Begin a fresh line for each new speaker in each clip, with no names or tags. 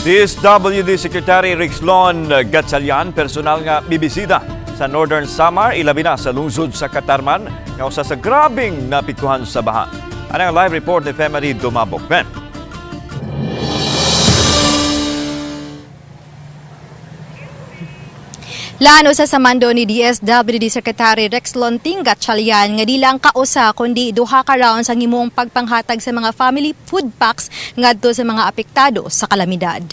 DSWD Secretary Rexlon Gatchalian personal nga bibisita sa Northern Samar, ilabi na sa lungsod sa Katarman nga usa sa grabing napikuhan sa baha. Ano ang live report ni Femari Dumabok. Ben.
Lano sa samando ni DSWD Secretary Rexlon Gatchalian nga di lang kausa kundi duha ka round sa himong pagpanghatag sa mga family food packs ngadto sa mga apektado sa kalamidad.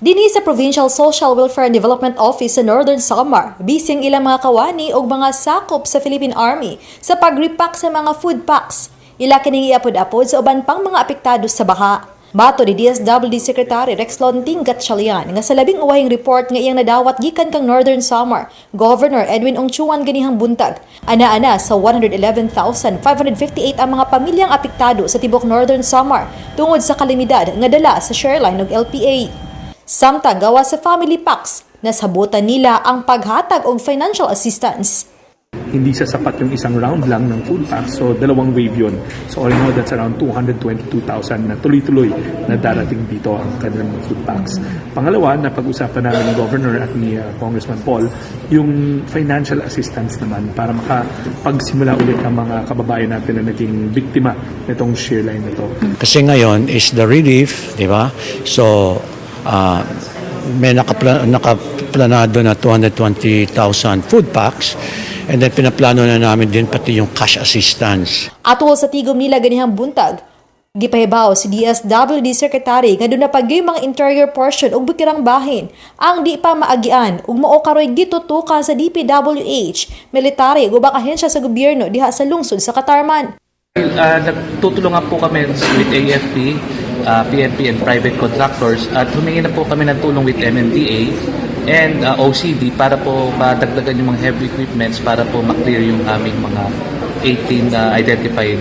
Dinhi sa Provincial Social Welfare and Development Office sa Northern Samar, bising ilang mga kawani o mga sakop sa Philippine Army sa pag-repack sa mga food packs. Ila kining iapod-apod sa uban pang mga apektado sa baha. Bato ni DSWD Secretary Rexlon Gatchalian nga sa labing uwahing report nga iyang nadawat gikan kang Northern Samar, Governor Edwin Ongchuan ganihang buntag. Ana-ana sa 111,558 ang mga pamilyang apektado sa tibok Northern Samar tungod sa kalamidad nga dala sa Shoreline ug LPA. Samtang gawa sa family packs, nasabutan nila ang paghatag og financial assistance.
Hindi sa sapat yung isang round lang ng food packs, so dalawang wave yun. So all in all, that's around 222,000 na tuloy-tuloy na darating dito ang kanilang food packs. Pangalawa, napag-usapan namin ng Governor at ni Congressman Paul, yung financial assistance naman para makapagsimula ulit ang mga kababayan natin na naging biktima nitong Shoreline na to.
Kasi ngayon is the relief, di ba? So, may nakaplanado na 220,000 food packs. And then pinaplano na namin din pati yung cash assistance.
Atol sa tigom nila ganihang buntag, gipahibaw si DSWD Secretary nga doon na pagyoy mga interior portion ug bukirang bahin ang di pa maagian ug mao karoy gitutukan sa DPWH, military ug ubang ahensya sa gobyerno diha sa lungsod sa Katarman.
Nagtutulungan po kami with AFP, PNP and private contractors at humingi na po kami ng tulong with MMDA and OCD para po madagdagan yung mga heavy equipments para po maklear yung aming mga 18 identified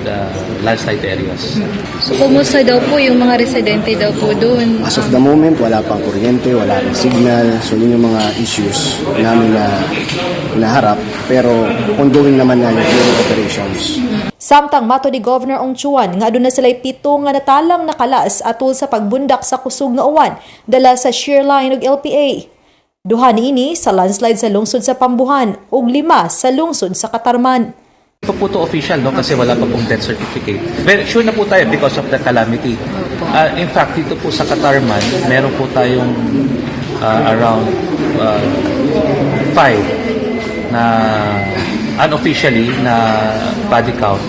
landslide areas.
So, kumusta daw po yung mga residente daw po doon?
As of the moment, wala pang kuryente, wala pang signal. So, yun yung mga issues namin na naharap. Pero, ongoing naman na yung operations.
Samtang mato ni Governor Ongchuan nga aduna sila'y 7 nga natalang nakalas atol sa pagbundak sa kusog nga uwan dala sa Shoreline ug LPA. Duha niini sa landslide sa lungsod sa Pambuhan ug 5 sa lungsod sa Katarman.
Ito po to official, no? Kasi wala pa pong death certificate. Very sure na po tayo because of the calamity. In fact, dito po sa Katarman, meron po tayong around 5 na unofficially na body count.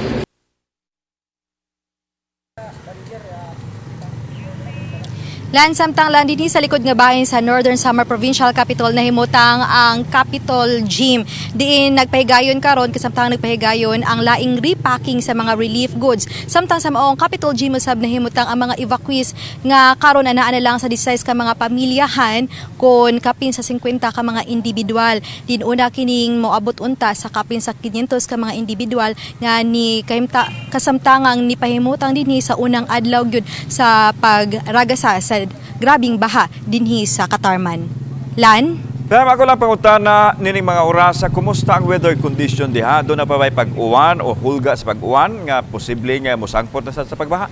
Samtang lang din sa likod nga bahin sa Northern Samar Provincial Capital na himutang ang Capitol Gym. Diin nagpahigayon karon kasamtang nagpahigayon ang laing repacking sa mga relief goods. Samtang sa maong Capitol Gym usab na himutang ang mga evacuees nga karon ana lang sa 16 ka mga pamilyahan kon kapin sa 50 ka mga individual. Din una kining moabot unta sa kapin sa 500 ka mga individual nga ni kasamtangang ni pahimutang dinhi sa unang adlaw gyud sa pagragasa sa grabing baha dinhi sa Katarman. Lan?
Pero ako lang pangutana nining mga orasa, kumusta ang weather condition diha? Doon na pa ba'y pag-uwan o hulga sa pag-uwan nga posible nga musangpot na sa pagbaha?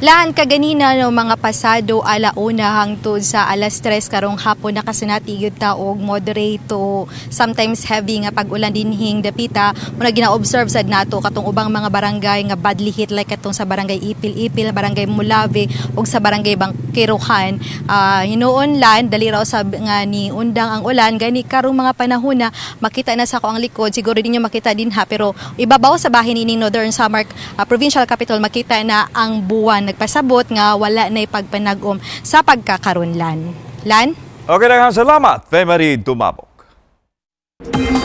Lan kaganina no mga pasado alauna hangtod sa alas 3 karong hapon nakasinati gyud ta og moderate to sometimes heavy nga pag-ulan dinhing dapita muna gina-observe sad nato katong ubang mga barangay nga badly hit like katong sa barangay Ipil-Ipil, barangay Mulave ug sa barangay Bangkiruhan. Hinuon lan dali raw sab nga ni undang ang ulan gani karong mga panahon na makita na sa ko ang likod siguro dinyo makita din ha pero ibabaw sa bahin ining Northern Samar Provincial Capital makita na ang buwan nagpasabot nga wala na pagpanag-om sa pagkakaroon lan.
Okay, salamat, Femari Dumabok.